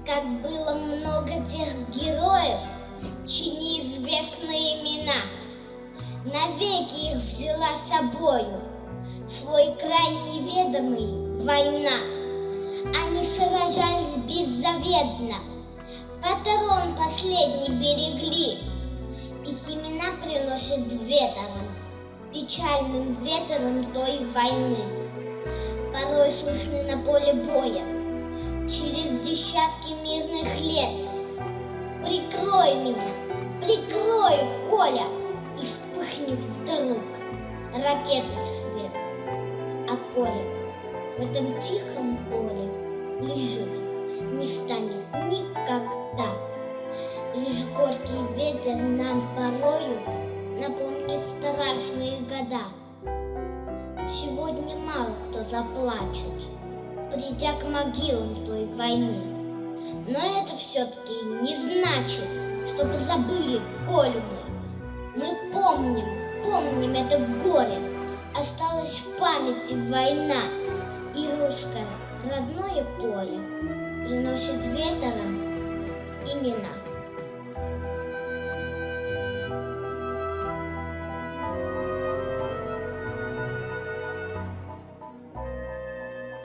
Как было много тех героев, чьи неизвестные имена навеки их взяла собою свой край неведомый война. Они сражались беззаветно, патрон последний берегли. Их имена приносят ветром, печальным ветром той войны. Порой слышны на поле боя через десятки мирных лет. Прикрой меня, прикрой, Коля, и вспыхнет вдруг ракеты свет. А Коля в этом тихом поле лежит, не встанет никогда. Лишь горький ветер нам порою напомнит страшные года. Сегодня мало кто заплачет, придя к могилам той войны. Но это все-таки не значит, чтобы забыли Колю мы. Мы помним это горе. Осталась в памяти война, и русское родное поле приносит ветром имена.